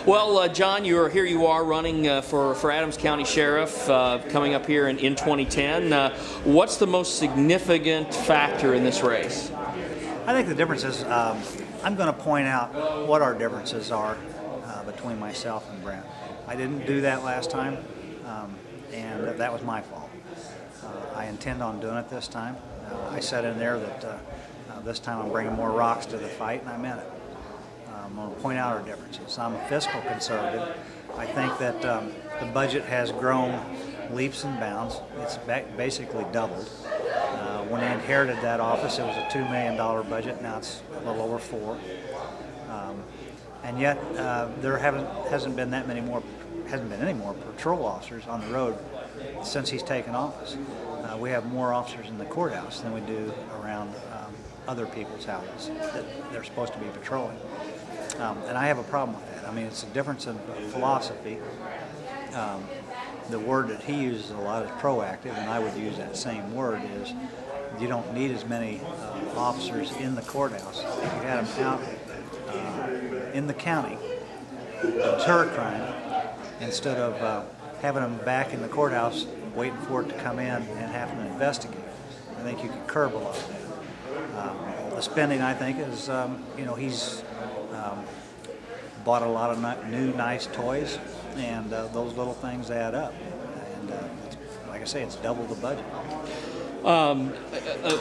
Well, John, here you are running for Adams County Sheriff coming up here in 2010. What's the most significant factor in this race? I think the difference is I'm going to point out what our differences are between myself and Brent. I didn't do that last time, and that was my fault. I intend on doing it this time. I said in there that this time I'm bringing more rocks to the fight, and I meant it. I'm going to point out our differences. I'm a fiscal conservative. I think that the budget has grown leaps and bounds. It's basically doubled. When I inherited that office, it was a $2 million budget. Now it's a little over $4 million. And yet there hasn't been any more patrol officers on the road since he's taken office. We have more officers in the courthouse than we do around other people's houses that they're supposed to be patrolling. And I have a problem with that. I mean, it's a difference in philosophy. The word that he uses a lot is proactive, and I would use that same word. Is you don't need as many officers in the courthouse. If you had them out in the county to deter crime, instead of having them back in the courthouse waiting for it to come in and having to investigate. I think you could curb a lot of that. The spending, I think, is, he's bought a lot of new nice toys, and those little things add up. And like I say, it's double the budget.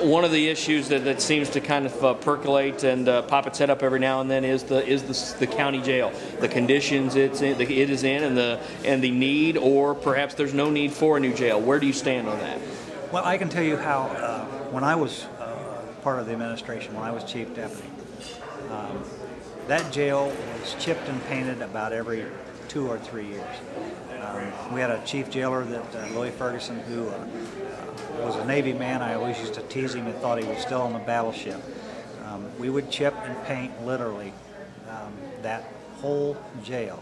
One of the issues that seems to kind of percolate and pop its head up every now and then is the county jail, the conditions it is in, and the need, or perhaps there's no need for a new jail. Where do you stand on that? Well, I can tell you how when I was part of the administration, when I was chief deputy, that jail was chipped and painted about every 2 or 3 years. We had a chief jailer, Louis Ferguson, who was a Navy man. I always used to tease him and thought he was still on the battleship. We would chip and paint literally that whole jail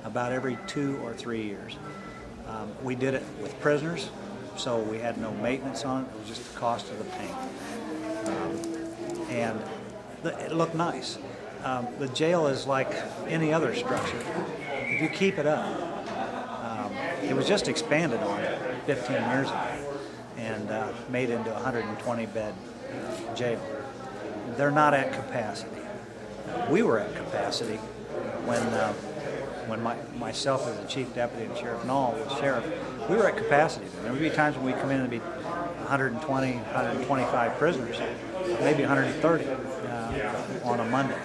about every 2 or 3 years. We did it with prisoners, so we had no maintenance on it. It was just the cost of the paint. And it looked nice. The jail is like any other structure. If you keep it up, it was just expanded on 15 years ago and made into a 120-bed jail. They're not at capacity. We were at capacity when myself as the chief deputy and Sheriff Knoll was sheriff. We were at capacity. There would be times when we'd come in and be 120, 125 prisoners, maybe 130 on a Monday.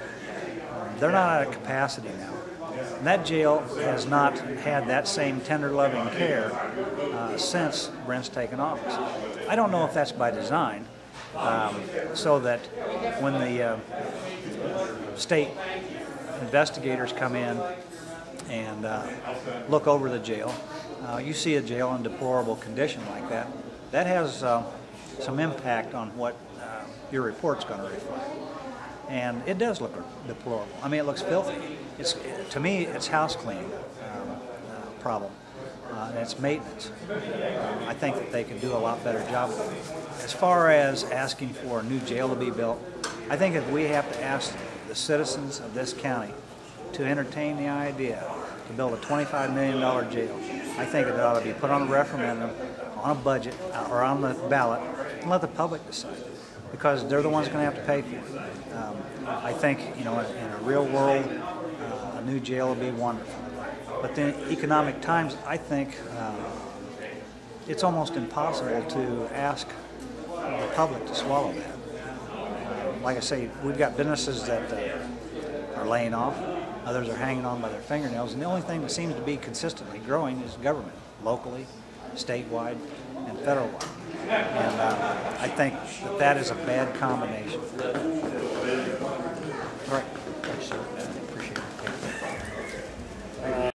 They're not at capacity now. And that jail has not had that same tender, loving care since Brent's taken office. I don't know if that's by design, so that when the state investigators come in and look over the jail, you see a jail in deplorable condition like that. That has some impact on what your report's going to reflect. And it does look deplorable. I mean, it looks filthy. To me, it's house cleaning problem, and it's maintenance. I think that they could do a lot better job of it. As far as asking for a new jail to be built, I think if we have to ask the citizens of this county to entertain the idea to build a $25 million jail, I think it ought to be put on a referendum, on a budget, or on the ballot, and let the public decide, because they're the ones going to have to pay for it. I think, in a real world, a new jail would be wonderful. But then economic times, I think it's almost impossible to ask the public to swallow that. Like I say, we've got businesses that are laying off, others are hanging on by their fingernails, and the only thing that seems to be consistently growing is government, locally, statewide, and federal-wide. And I think that is a bad combination. All right. Thanks, sir.